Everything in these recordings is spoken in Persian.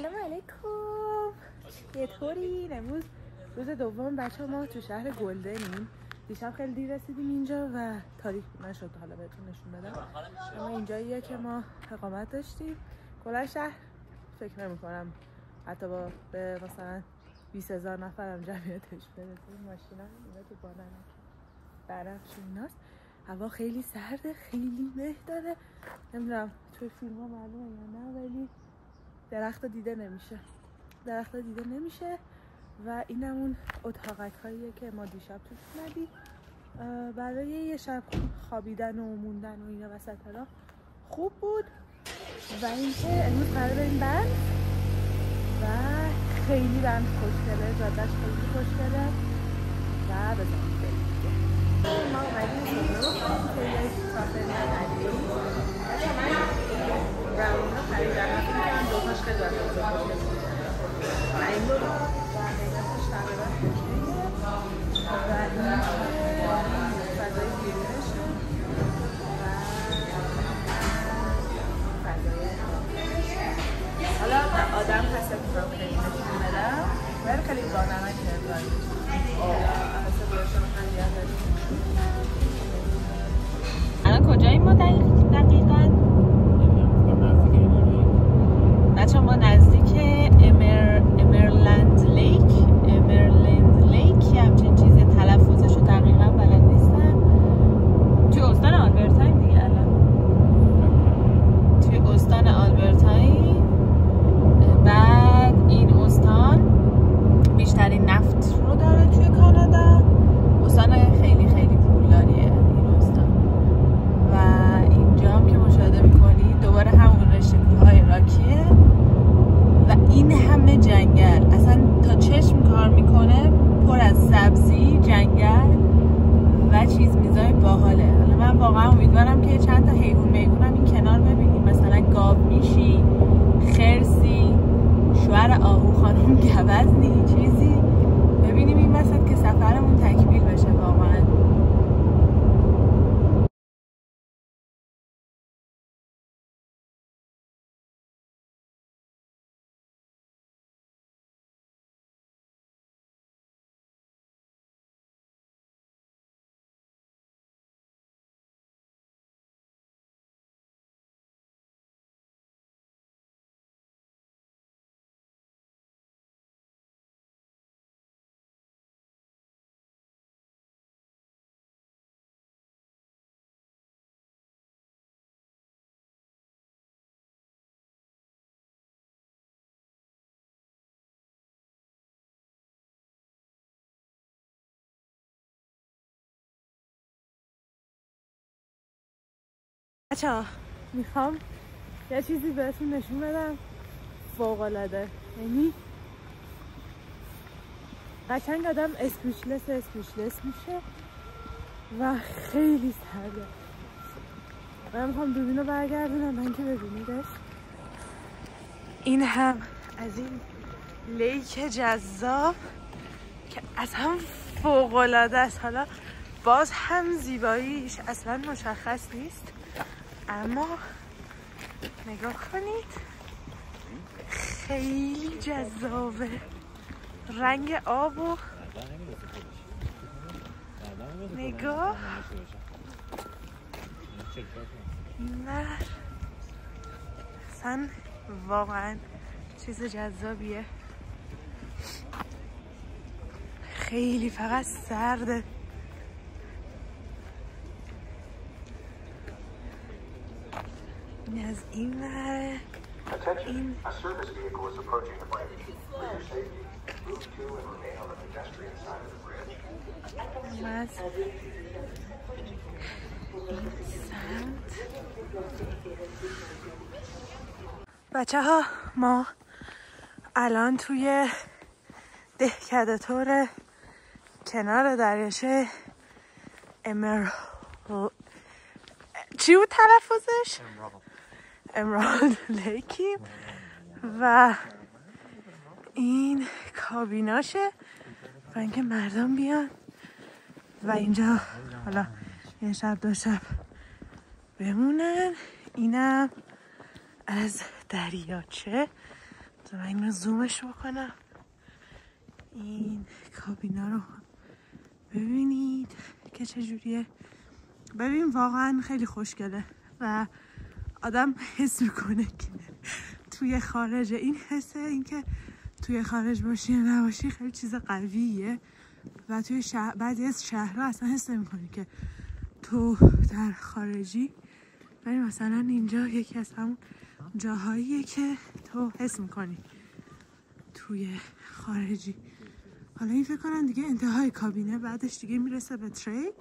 سلام علیکم. چطورین؟ امروز روز دوم بچه ما تو شهر گلدنیم. دیشب خیلی دیر رسیدیم اینجا و تاریک نشد حالا بهتون نشون بدم. اما اینجاییه که ما اقامت داشتیم. کلا شهر فکر نمی کنم حتی با به مثلا 20,000 نفرم جمعیتش برسه. ماشینا اینا تو باننک برفش ایناست. هوا خیلی سرده، خیلی مه داره. نمیدونم توی فیلم ها معلومه یا نه، ولی درخت دیده نمیشه و این همون اتاقک هاییه که ما دیشب توش اومدیم برای یه شب خوابیدن و موندن و اینا وسط راه. خوب بود و اینکه امروز قرار بریم بند و خیلی بند خوشگله، جادهش خیلی خوشگله و بزنیم بریم دیگه. ما اومدیم که یه سافری نداریم براون رو خریدم. من دوتاش خیلی بسید و این دو و قیمتش تقریبا خوشگلیه و این فضای بیرونشه و فضای حالا آدم هست که خیلی نشون بدم ولی خیلی بانمک نمیداری حسه باشم هم یاد داریم. الان کجاییم ما دقیقا؟ بچه ما نزدیک امرلند لیک یه همچین چیزی، تلفظش رو دقیقا بلد نیستم. توی استان آلبرتایم دیگه. الان توی استان آلبرتایم. بعد این استان بیشترین نفت رو داره توی کانادا. استان خیلی خیلی پولداریه این استان و اینجا هم که مشاهده میکنید دوباره همون رشته کوههای راکیه و این همه جنگل، اصلا تا چشم کار میکنه، پر از سبزی، جنگل و چیز میزای باحاله. حالا من واقعا امیدوارم که چند تا حیوان میمونم این کنار ببینیم، مثلا گاو میشی، خرسی، شوهر آهو خانم گوزنی، چیزی ببینیم این وسط که سفرمون تکمیل بشه واقعا. بچه‌ها میخوام یه چیزی بهتون نشون بدم فوق‌العاده، یعنی قشنگ آدم اسپیشلس میشه و خیلی سرده. من میخوام دوربین رو برگردونم من که ببینیدش. این هم از این لیک جذاب که اصلا فوق‌العاده است. حالا باز هم زیباییش اصلا مشخص نیست، اما نگاه کنید خیلی جذابه. رنگ آب و نگاه نه اصلا واقعا چیز جذابیه. خیلی فقط سرده. این از این وره این از این سمت. بچه ها ما الان توی دهکده تور کنار دریاچه چی بود تلفظش؟ امرالد لیکیم و این کابیناشه و اینکه مردم بیان و اینجا حالا یه شب دو شب بمونن. اینم از دریاچه من اینو زومش بکنم. این کابینا رو ببینید که چجوریه. ببین واقعا خیلی خوشگله و آدم حس میکنه که توی خارجه. این حسه این که توی خارج باشی یا نباشی خیلی چیز قویه و توی بعضی از شهرها اصلا حس نمیکنی که تو در خارجی، ولی مثلا اینجا یکی از همون جاهاییه که تو حس میکنی توی خارجی. حالا این فکر کنم دیگه انتهای کابینه، بعدش دیگه میرسه به تریل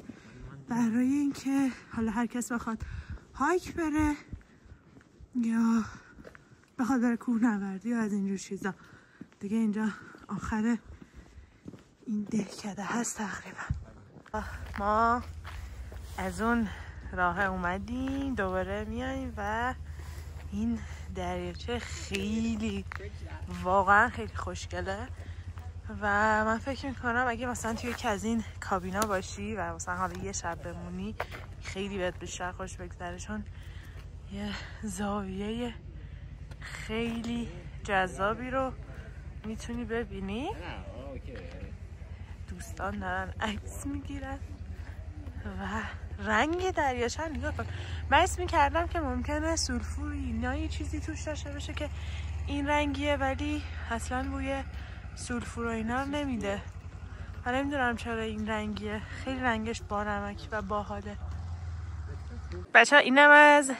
برای اینکه حالا هر کس بخواد هایک بره یا بخواد بره کوهنوردی یا از اینجور چیزا. دیگه اینجا آخر این دهکده هست تقریبا. ما از اون راه اومدیم دوباره میاییم و این دریاچه خیلی واقعا خیلی خوشگله و من فکر میکنم اگه مثلا توی یکی از این کابینا باشی و مثلا حالا یه شب بمونی خیلی بهت بیشتر خوش بگذره، چون یه زاویه خیلی جذابی رو میتونی ببینی. دوستان دارن عکس میگیرن و رنگ دریاچه رو نگاه کن. من اسم میکردم که ممکنه سولفور یا یه چیزی توش داشته باشه که این رنگیه، ولی اصلا بوی سولفور و اینا رو نمیده. من نمیدونم چرا این رنگیه. خیلی رنگش بانمک و باحاله. بچه ها اینم از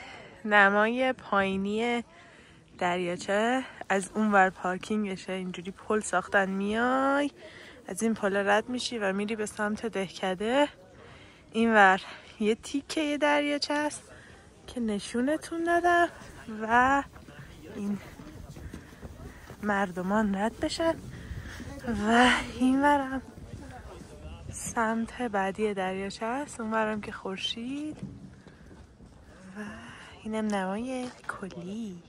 نمای پایینی دریاچه. از اون ور پارکینگشه. اینجوری پل ساختن، میای از این پل رد میشی و میری به سمت دهکده. این ور یه تیکه دریاچه است که نشونتون دادم و این مردمان رد بشن و این ورم سمت بعدی دریاچه است. اون ورم که خورشید و اینم نمای کلی.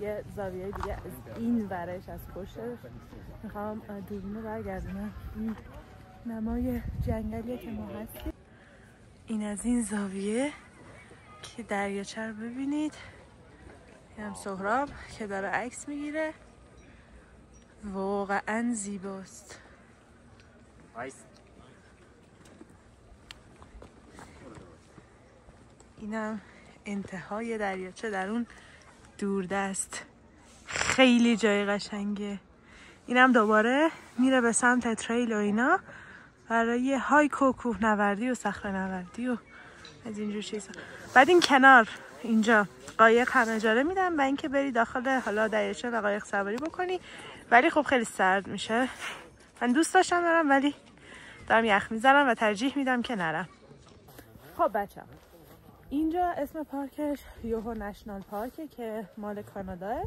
یه زاویه دیگه از این ورش از پشتش میخوام دوربین رو برگردونم. این نمای جنگلیه که ما هستیم. این از این زاویه که دریاچه رو ببینید. اینم سهراب که داره عکس میگیره. واقعا زیباست. اینم انتهای دریاچه در اون دوردست. خیلی جای قشنگه. اینم دوباره میره به سمت تریل و اینا برای هایک و کوهنوردی و صخره‌نوردی و از اینجور چیزا. بعد این کنار اینجا قایق هم اجاره میدم و اینکه بری داخل حالا دریاچه و قایق سواری بکنی، ولی خب خیلی سرد میشه. من دوست داشتم برم ولی دارم یخ میزنم و ترجیح میدم که نرم. خب بچه اینجا اسم پارکش یوهو نشنال پارکه که مال کاناداه،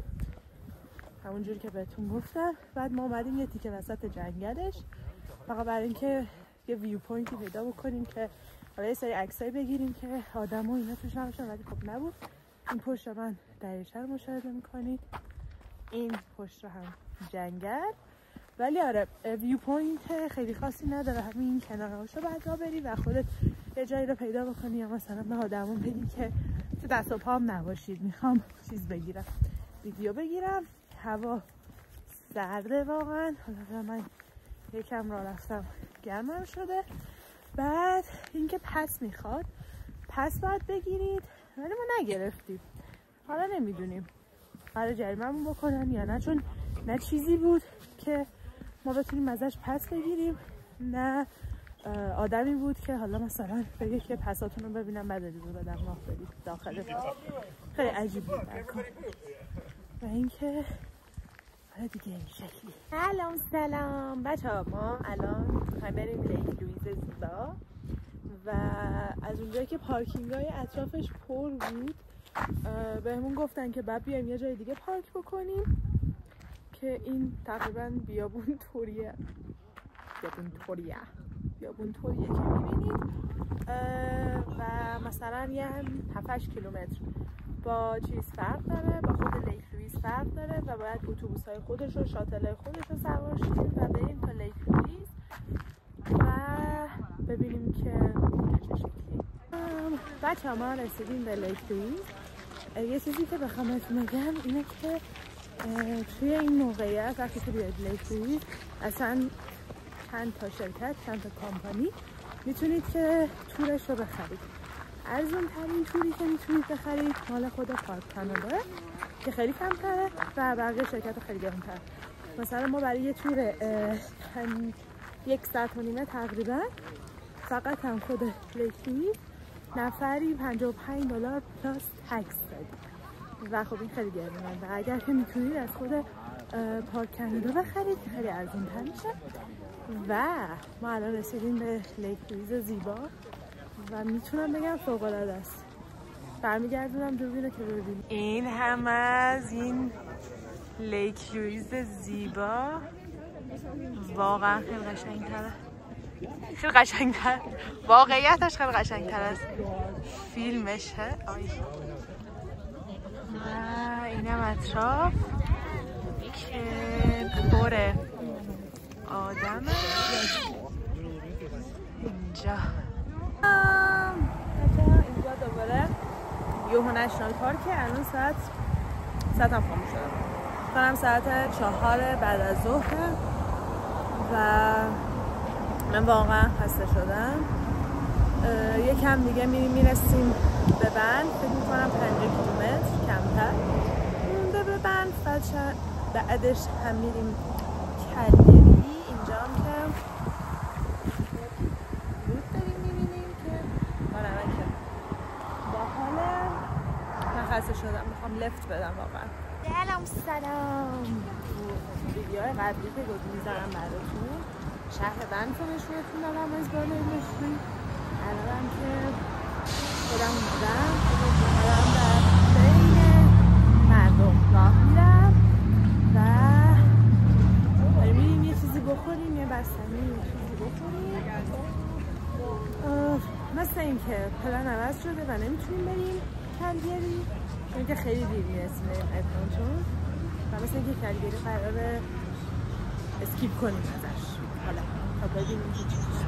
همونجوری که بهتون گفتم. بعد ما اومدیم یه تیکه وسط جنگلش فقط برای اینکه یه ویو پوینتی پیدا بکنیم که حالا یه سری عکسایی بگیریم که آدم‌ها اینا توش نباشن، ولی خب نبود. این پشت من دریاچه رو مشاهده میکنید، این پشت هم جنگل، ولی آره ویو پوینت خیلی خاصی نداره. همین کنارهاشو بعد راه بری و خودت یه جایی رو پیدا بکنی یا مثلا به آدمون بگی که تو دست و پام نباشید، میخوام چیز بگیرم، ویدیو بگیرم. هوا سرده واقعا. حالا من یکم راه رفتم گرمم شده. بعد اینکه پس میخواد، پس باید بگیرید، ولی ما نگرفتیم. حالا نمیدونیم قرار جریممون بکنن یا نه، چون نه چیزی بود که ما بتونیم ازش پس بگیریم، نه آدمی بود که حالا مثلا بگه که پساتون رو ببینم بعد اجازه بدم راه برید داخل. خیلی عجیب بود برکن. و اینکه حالا دیگه این شکلی. سلام بچه ها، ما الان میخوایم بریم لیک لویز زیبا و از اونجایی که پارکینگ های اطرافش پر بود بهمون گفتن که بعد بیایم یه جای دیگه پارک بکنیم که این تقریبا بیابون توریه که میبینید و مثلا یه 7-8 کیلومتر با چیز فرق داره، با خود لیک لویز فرق داره و باید اتوبوس های خودش و شاتل های خودش رو سوار شیم و بریم تا لیک لویز و ببینیم که چه شکلی. بچه ما رسیدیم به لیک لویز. یه چیزی که بخوام بهتون بگم اینه که توی این موقعیت وقتی که بیاید لیک لوئیس اصلا چند تا شرکت، چند تا کامپانی میتونید که تورش رو بخرید. ارزون ترین توری که میتونید بخرید مال خود پارک کانادا که خیلی کمتره و بقیه شرکت خیلی گرون‌تر. مثلا ما برای یه تور 1 ساعت و نیمه تقریبا فقط هم خود لیک لوئیس نفری $55 پلاس تکس دادیم و خب این خیلی گرونه و اگر که میتونید از خود پارک کانادا بخرید خیلی ارزون تر میشه. و ما الان رسیدیم به لیک لوئیس زیبا و میتونم بگم فوق العاده است. برمیگردونم دوربینو که ببینید. این هم از این لیک لوئیس زیبا واقعا خیلی قشنگ‌تره. خیلی قشنگ‌تر، واقعیتش خیلی قشنگ‌تر از فیلمشه. اینم اطراف که پر آدمه. اینجا دوباره یوهو نشنال پارکه. الان ساعتم خاموش شده، کنم ساعت 4 بعد از ظهر و من واقعا خسته شدم. یکم دیگه میرسیم به بند، فکر میکنم 5 کیلومتر کمتر مونده به بند. بعدش هم میریم کلگری. اینجا هم که رود داریم میبینیم که که باحاله. من خسته شدم، میخوام لفت بدم واقعا. سلام. ویدیوهای قبلی که میذارم براتون شهر بند رو نشونتون دادم از بالای مشتی. الانم که خودم اومدم در بین مردم راه میرم و میریم یه چیزی بخوریم، یه بستنی یه چیزی بخوریم. مثل این که پلن عوض شده و نمیتونیم بریم کلگری چون که خیلی دیر میرسیم بریم ادمونتون و مثل این که کلگری قراره اسکیپ کنیم ازش. حالا تا ببینیم که چی میشه.